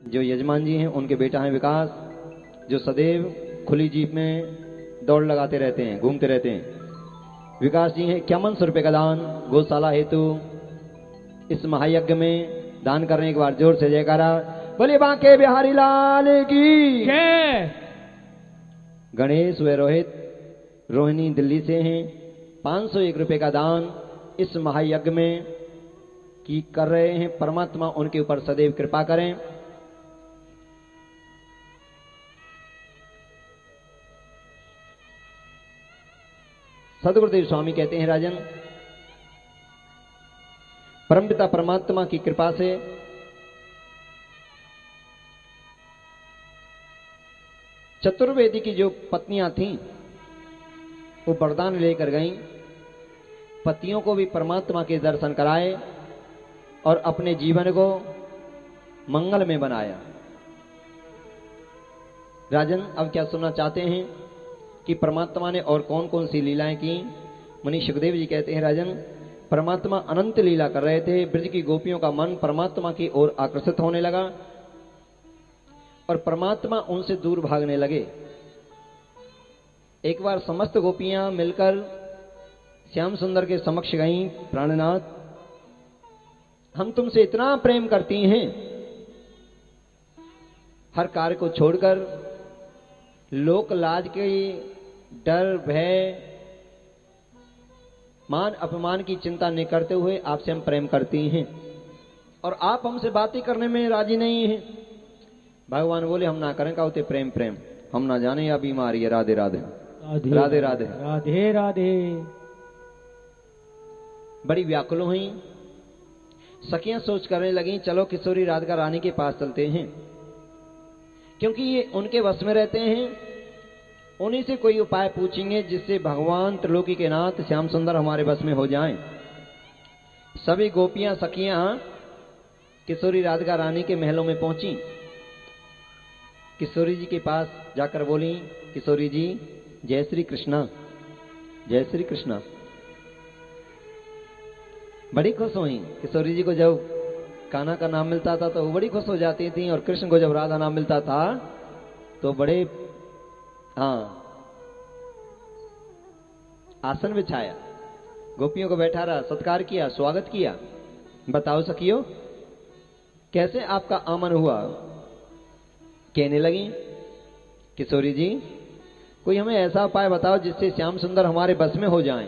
जो यजमान जी हैं उनके बेटा हैं विकास, जो सदैव खुली जीप में दौड़ लगाते रहते हैं, घूमते रहते हैं। विकास जी हैं 5100 रुपए का दान गौशाला हेतु इस महायज्ञ में दान करने के बाद जोर से जयकारा बोले बांके बिहारी लाल की जय। गणेश व रोहित रोहिणी दिल्ली से हैं 501 रुपए का दान इस महायज्ञ में की कर रहे हैं। परमात्मा उनके ऊपर सदैव कृपा करें। सदगुरुदेव स्वामी कहते हैं राजन, परमपिता परमात्मा की कृपा से चतुर्वेदी की जो पत्नियां थीं वो वरदान लेकर गईं, पतियों को भी परमात्मा के दर्शन कराए और अपने जीवन को मंगल में बनाया। राजन अब क्या सुनना चाहते हैं कि परमात्मा ने और कौन कौन सी लीलाएं की। मुनि सुखदेव जी कहते हैं राजन, परमात्मा अनंत लीला कर रहे थे। ब्रज की गोपियों का मन परमात्मा की ओर आकर्षित होने लगा और परमात्मा उनसे दूर भागने लगे। एक बार समस्त गोपियां मिलकर श्याम सुंदर के समक्ष गईं, प्राणनाथ हम तुमसे इतना प्रेम करती हैं, हर कार्य को छोड़कर लोक लाज के डर भय मान अपमान की चिंता नहीं करते हुए आपसे हम प्रेम करती हैं और आप हमसे बातें करने में राजी नहीं हैं। भगवान बोले हम ना करें का होते प्रेम प्रेम, हम ना जाने या बीमारी है। राधे राधे राधे राधे राधे राधे। बड़ी व्याकुल हुई, सखियां सोच करने लगी चलो किशोरी राधिका रानी के पास चलते हैं, क्योंकि ये उनके वश में रहते हैं। उन्हीं से कोई उपाय पूछेंगे जिससे भगवान त्रिलोकी के नाथ श्याम सुंदर हमारे वश में हो जाएं। सभी गोपियां सखियां किशोरी राधिका रानी के महलों में पहुंची। किशोरी जी के पास जाकर बोली, किशोरी जी जय श्री कृष्णा, जय श्री कृष्णा। बड़ी खुश हुई। किशोरी जी को जब कान्हा का नाम मिलता था तो वो बड़ी खुश हो जाती थी और कृष्ण को जब राधा नाम मिलता था तो बड़े आसन बिछाया, गोपियों को बैठा रहा, सत्कार किया, स्वागत किया। बताओ सखियो कैसे आपका आमन हुआ। कहने लगी किशोरी जी कोई हमें ऐसा उपाय बताओ जिससे श्याम सुंदर हमारे बस में हो जाएं,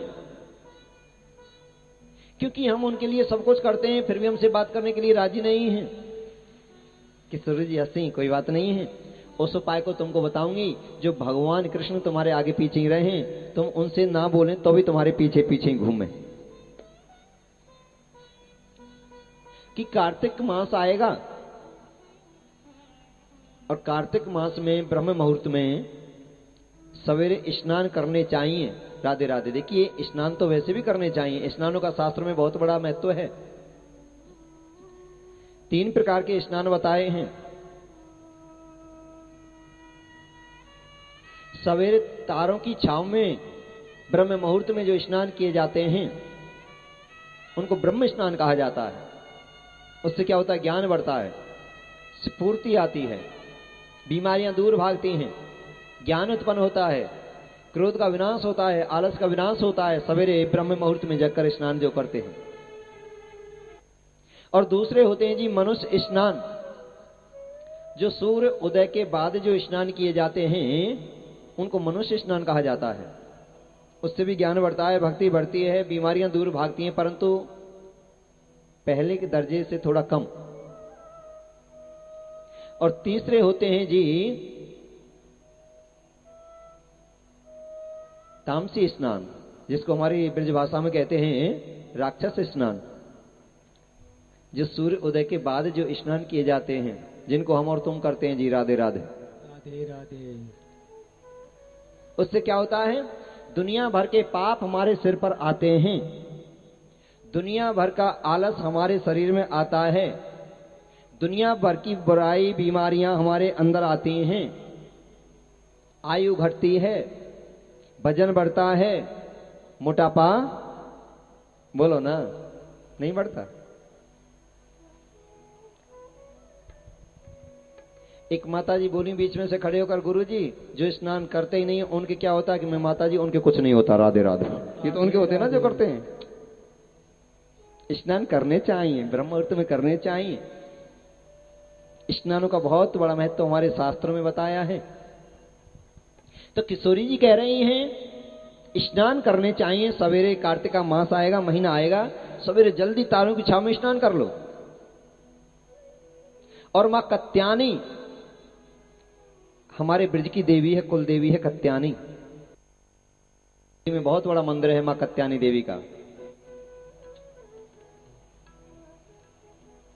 क्योंकि हम उनके लिए सब कुछ करते हैं फिर भी हमसे बात करने के लिए राजी नहीं हैं। किशोरी जी हंसी, कोई बात नहीं है, उस उपाय को तुमको बताऊंगी जो भगवान कृष्ण तुम्हारे आगे पीछे ही रहे, तुम उनसे ना बोले तो भी तुम्हारे पीछे पीछे ही घूमे। कि कार्तिक मास आएगा और कार्तिक मास में ब्रह्म मुहूर्त में सवेरे स्नान करने चाहिए। राधे राधे। देखिए स्नान तो वैसे भी करने चाहिए, स्नानों का शास्त्र में बहुत बड़ा महत्व है। 3 प्रकार के स्नान बताए हैं। सवेरे तारों की छांव में ब्रह्म मुहूर्त में जो स्नान किए जाते हैं उनको ब्रह्म स्नान कहा जाता है। उससे क्या होता है, ज्ञान बढ़ता है, स्फूर्ति आती है, बीमारियां दूर भागती हैं, ज्ञान उत्पन्न होता है, क्रोध का विनाश होता है, आलस का विनाश होता है सवेरे ब्रह्म मुहूर्त में जगकर स्नान जो करते हैं। और दूसरे होते हैं जी मनुष्य स्नान, जो सूर्य उदय के बाद जो स्नान किए जाते हैं उनको मनुष्य स्नान कहा जाता है। उससे भी ज्ञान बढ़ता है, भक्ति बढ़ती है, बीमारियां दूर भागती हैं, परंतु पहले के दर्जे से थोड़ा कम। और तीसरे होते हैं जी तामसी स्नान, जिसको हमारी ब्रज भाषा में कहते हैं राक्षस स्नान, जो सूर्य उदय के बाद जो स्नान किए जाते हैं, जिनको हम और तुम करते हैं जी। राधे राधे राधे राधे। उससे क्या होता है, दुनिया भर के पाप हमारे सिर पर आते हैं, दुनिया भर का आलस हमारे शरीर में आता है, दुनिया भर की बुराई बीमारियां हमारे अंदर आती हैं, आयु घटती है, वजन बढ़ता है, मोटापा बोलो ना नहीं बढ़ता। एक माता जी बोली बीच में से खड़े होकर, गुरुजी जो स्नान करते ही नहीं उनके क्या होता है? कि मैं माता जी उनके कुछ नहीं होता, राधे राधे। ये तो उनके होते हैं ना जो करते हैं। स्नान करने चाहिए, ब्रह्म मुहूर्त में करने चाहिए। स्नानों का बहुत बड़ा महत्व हमारे शास्त्रों में बताया है। तो किशोरी जी कह रही हैं स्नान करने चाहिए सवेरे। कार्तिक का मास आएगा, महीना आएगा, सवेरे जल्दी तारों की छाव में स्नान कर लो। और मां कत्यानी हमारे ब्रज की देवी है, कुल देवी है कत्यानी में बहुत बड़ा मंदिर है मां कत्यानी देवी का।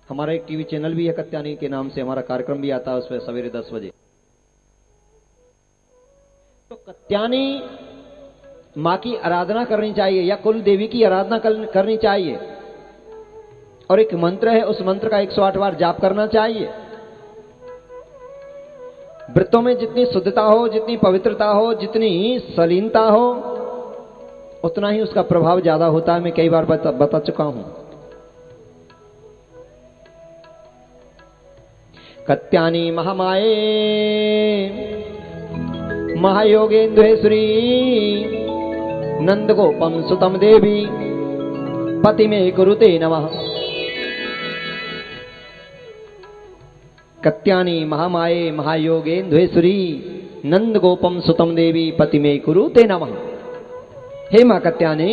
हमारा एक टीवी चैनल भी है कत्यानी के नाम से, हमारा कार्यक्रम भी आता है उस पर सवेरे 10 बजे। तो कत्यानी मां की आराधना करनी चाहिए या कुल देवी की आराधना करनी चाहिए। और एक मंत्र है, उस मंत्र का 108 बार जाप करना चाहिए। व्रतों में जितनी शुद्धता हो, जितनी पवित्रता हो, जितनी सलीनता हो, उतना ही उसका प्रभाव ज्यादा होता है। मैं कई बार बता चुका हूं। कत्यानी महामाये महायोगेन्द्रेश्वरी नंदगोपम सुतम देवी पति में कुरुते नमः। कत्यानी महामाये महायोगेन्द्रेश्वरी नंदगोपम सुतम देवी पति में कुरुते नमः। हे मां कत्यानी,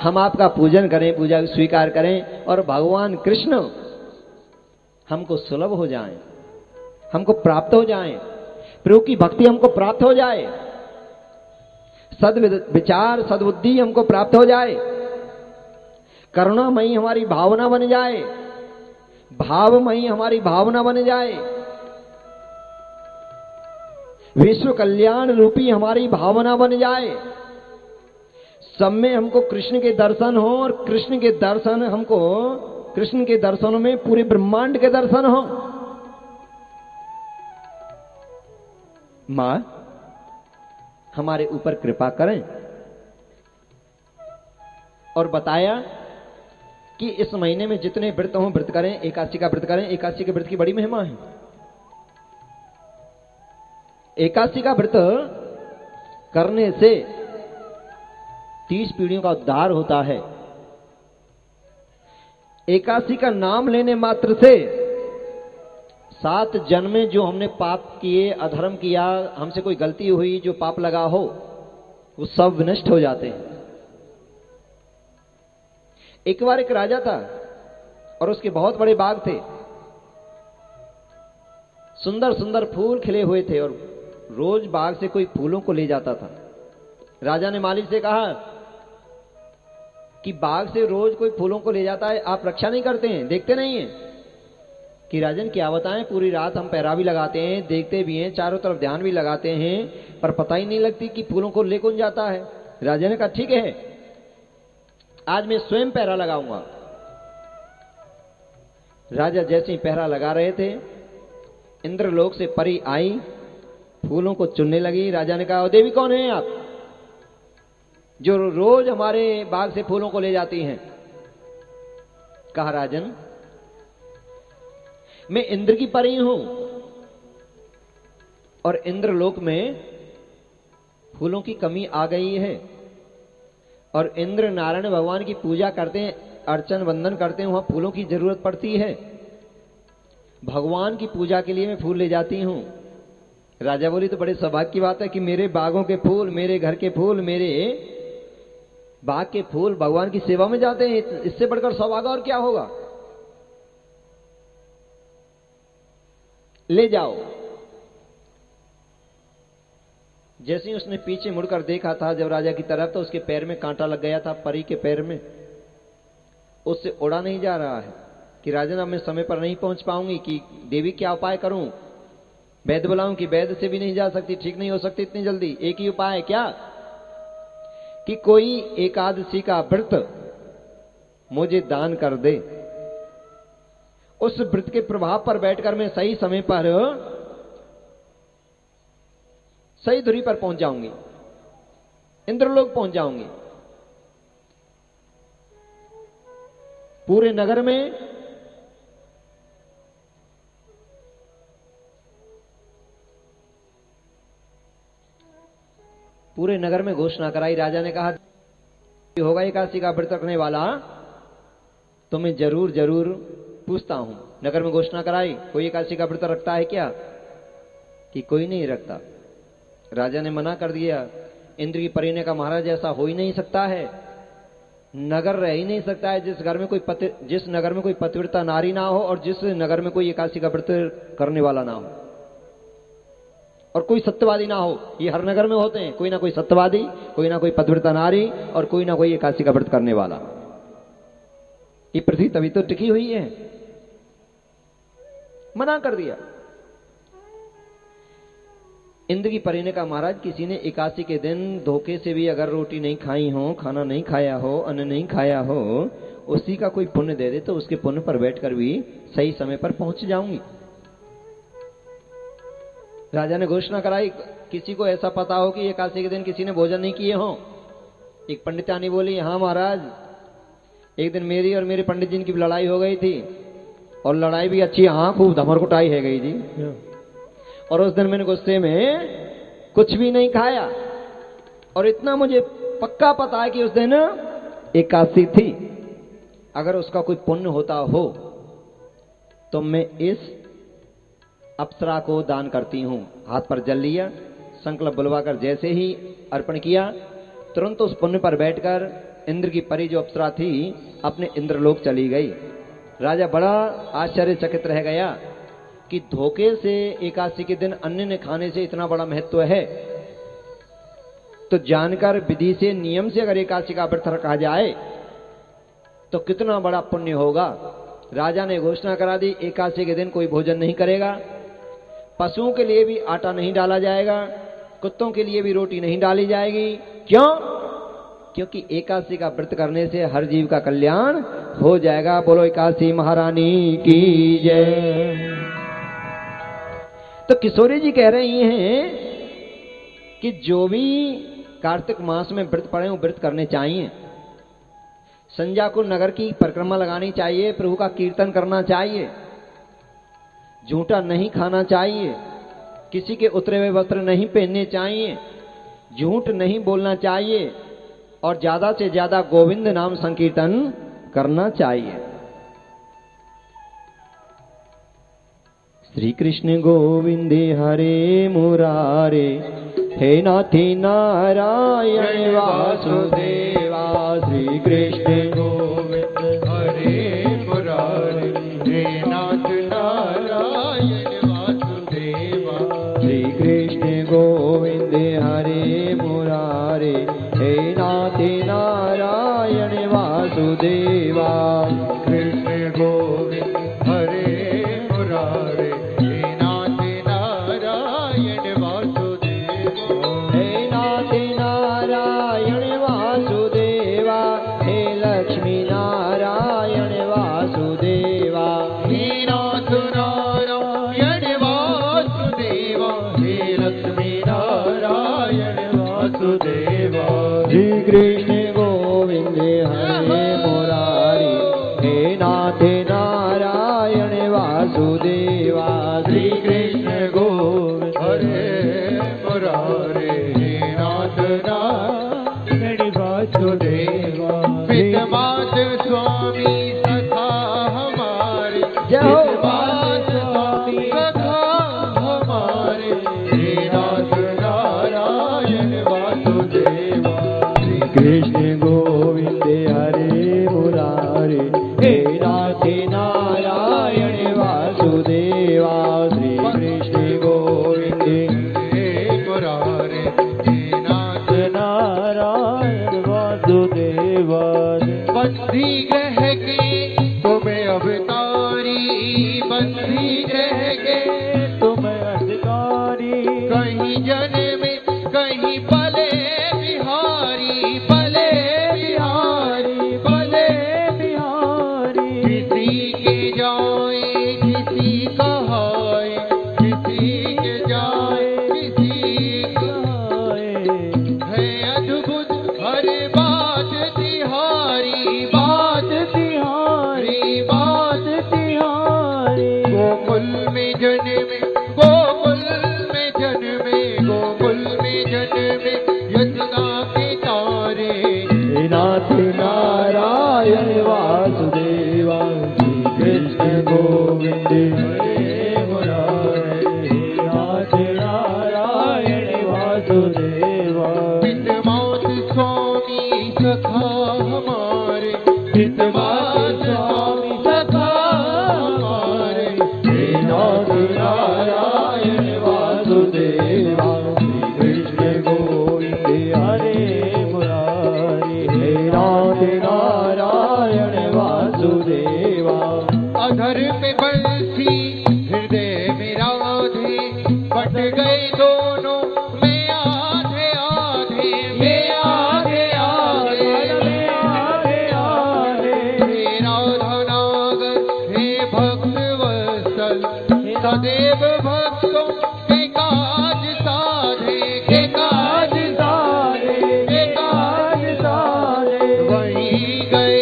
हम आपका पूजन करें, पूजा स्वीकार करें और भगवान कृष्ण हमको सुलभ हो जाएं, हमको प्राप्त हो जाएं, प्रभु की भक्ति हमको प्राप्त हो जाए, सद्विचार सद्बुद्धि हमको प्राप्त हो जाए, करुणामयी हमारी भावना बन जाए, भावमयी हमारी भावना बन जाए, विश्व कल्याण रूपी हमारी भावना बन जाए। सब में हमको कृष्ण के दर्शन हो और कृष्ण के दर्शन हमको, कृष्ण के दर्शनों में पूरे ब्रह्मांड के दर्शन हो। मां हमारे ऊपर कृपा करें। और बताया कि इस महीने में जितने व्रत हों व्रत करें, एकादशी का व्रत करें। एकादशी के व्रत की बड़ी महिमा है। एकादशी का व्रत करने से 30 पीढ़ियों का उद्धार होता है। एकादशी का नाम लेने मात्र से 7 जन्म में जो हमने पाप किए, अधर्म किया, हमसे कोई गलती हुई, जो पाप लगा हो, वो सब विनष्ट हो जाते हैं। एक बार एक राजा था और उसके बहुत बड़े बाग थे, सुंदर सुंदर फूल खिले हुए थे और रोज बाग से कोई फूलों को ले जाता था। राजा ने माली से कहा कि बाग से रोज कोई फूलों को ले जाता है, आप रक्षा नहीं करते हैं, देखते नहीं हैं? कि राजन क्या बताएं, पूरी रात हम पहरा भी लगाते हैं, देखते भी हैं, चारों तरफ ध्यान भी लगाते हैं, पर पता ही नहीं लगती कि फूलों को ले कौन जाता है। राजा ने कहा ठीक है, आज मैं स्वयं पहरा लगाऊंगा। राजा जैसे ही पहरा लगा रहे थे, इंद्रलोक से परी आई, फूलों को चुनने लगी। राजा ने कहा देवी कौन है आप जो रोज हमारे बाग से फूलों को ले जाती हैं? कहा राजन मैं इंद्र की परी हूं और इंद्रलोक में फूलों की कमी आ गई है और इंद्र नारायण भगवान की पूजा करते हैं, अर्चन वंदन करते हैं, वहां फूलों की जरूरत पड़ती है। भगवान की पूजा के लिए मैं फूल ले जाती हूं। राजा बोली तो बड़े सौभाग्य की बात है कि मेरे बागों के फूल, मेरे घर के फूल, मेरे बाग के फूल भगवान की सेवा में जाते हैं। इससे बढ़कर सौभाग्य और क्या होगा? ले जाओ। जैसे ही उसने पीछे मुड़कर देखा था जब राजा की तरफ, तो उसके पैर में कांटा लग गया था, परी के पैर में। उससे उड़ा नहीं जा रहा है कि राजन अब मैं समय पर नहीं पहुंच पाऊंगी, कि देवी क्या उपाय करूं, वैद्य बुलाऊं कि वैद्य से भी नहीं जा सकती, ठीक नहीं हो सकती इतनी जल्दी। एक ही उपाय है क्या कि कोई एकादशी का व्रत मुझे दान कर दे। उस व्रत के प्रभाव पर बैठकर मैं सही समय पर सही दूरी पर पहुंच जाऊंगी, इंद्रलोक पहुंच जाऊंगी। पूरे नगर में पूरे नगर में घोषणा कराई। राजा ने कहा होगा एकादशी का व्रत रखने वाला तो मैं जरूर जरूर पूछता हूं। नगर में घोषणा कराई, कोई एकादशी का व्रत रखता है क्या? कि कोई नहीं रखता। राजा ने मना कर दिया। इंद्र की परी ने कहा महाराज ऐसा हो ही नहीं सकता है, नगर रह ही नहीं सकता है जिस नगर में कोई पतिव्रता नारी ना हो और जिस नगर में कोई एकादशी का व्रत करने वाला ना हो और कोई सत्यवादी ना हो। ये हर नगर में होते हैं, कोई ना कोई सत्यवादी, कोई ना कोई पतिव्रता नारी और कोई ना कोई एकादशी का व्रत करने वाला। ये पृथ्वी तभी तो टिकी हुई है। मना कर दिया। इंद्र की परी ने कहा महाराज किसी ने एकादशी के दिन धोखे से भी अगर रोटी नहीं खाई हो, खाना नहीं खाया हो, अन्न नहीं खाया हो, उसी का कोई पुण्य दे दे तो उसके पुण्य पर बैठकर भी सही समय पर पहुंच जाऊंगी। राजा ने घोषणा कराई, किसी को ऐसा पता हो कि एकादशी के दिन किसी ने भोजन नहीं किए हो? एक पंडितानी बोली हाँ महाराज, एक दिन मेरी और मेरे पंडित जी की लड़ाई हो गई थी और लड़ाई भी अच्छी, हाँ खूब धमर कुटाई है गई जी। और उस दिन मैंने गुस्से में कुछ भी नहीं खाया और इतना मुझे पक्का पता है कि उस दिन एकादशी थी। अगर उसका कोई पुण्य होता हो तो मैं इस अप्सरा को दान करती हूं। हाथ पर जल लिया, संकल्प बुलवाकर जैसे ही अर्पण किया, तुरंत उस पुण्य पर बैठकर इंद्र की परी जो अप्सरा थी अपने इंद्रलोक चली गई। राजा बड़ा आश्चर्यचकित रह गया कि धोखे से एकादशी के दिन अन्न ने खाने से इतना बड़ा महत्व है, तो जानकर विधि से नियम से अगर एकादशी का व्रत रखा जाए तो कितना बड़ा पुण्य होगा। राजा ने घोषणा करा दी एकादशी के दिन कोई भोजन नहीं करेगा, पशुओं के लिए भी आटा नहीं डाला जाएगा, कुत्तों के लिए भी रोटी नहीं डाली जाएगी। क्यों? क्योंकि एकादशी का व्रत करने से हर जीव का कल्याण हो जाएगा। बोलो एकादशी महारानी की जय। तो किशोरी जी कह रही हैं कि जो भी कार्तिक मास में व्रत पड़े वो व्रत करने चाहिए। संध्या को नगर की परिक्रमा लगानी चाहिए, प्रभु का कीर्तन करना चाहिए, झूठा नहीं खाना चाहिए, किसी के उतरे हुए वस्त्र नहीं पहनने चाहिए, झूठ नहीं बोलना चाहिए और ज्यादा से ज्यादा गोविंद नाम संकीर्तन करना चाहिए। श्री कृष्ण गोविंद हरे मुरारे, हे नाथी नारायण वासुदेवा। श्री कृष्ण गोविंद हरे मुरारे, हे नाथ नारायण वासुदेवा। श्री कृष्ण गोविंद हरे मुरारे, हे नाथ नारायण वासुदेवा। कृष्ण गोविंद हरे मुरारे, कृष्ण गोविंद हरे मुरारी, हे नाथ नारायण वासुदेवा। श्री कृष्ण गोविंद हरे मुरारे, हे नाथ नारायण वासुदेवा। पितमात स्वामी सखा हमारे, पितमात स्वामी सखा हमारे, हे नाथ नारायण वासुदेवा। कृष्ण गोविंद हरे मुरारे, हे नाथ नारायण वासुदेवा। श्री कृष्ण गोविंद हे मुरारे, हे नाथ नारायण वासुदेवा। बंधी ग्रह के तुम्हें अवतारी, बंधी ग्रह के तुम्हें अधिकारी, कहीं जन्म कहीं पले बिहारी, पले बिहारी, पले बिहारी। किसी के जाए किसी कहाए, किसी के जाए किसी कहाए, है अद्भुत हर बात तिहारी, बात तिहारी, बात तिहारी। गोकुल में जन्मे, गोकुल में जन्मे, गोकुल में जन्मे, यति नारायण वासुदेवा श्री कृष्ण गोविंद हरे मुरारी हे राधे नारायण वासुदेवा अधर पे बंसी हृदय में राधे बट गए दोनों में आधे आधे में आधे आधे में आधे आधे हे राधा नागर हे भक्त वत्सल सदैव भक्तों के काज साधे के काज साधे के काज साधे वहीं गए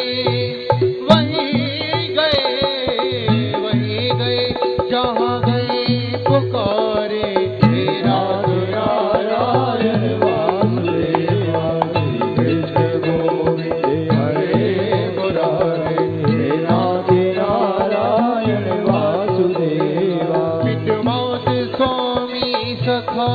जहाँ गए पुकारे हे राधे नारायण वासुदेवा श्री कृष्ण गोविंद हरे मुरारे हे राधे नारायण वासुदेवा पितृमात स्वामी सखा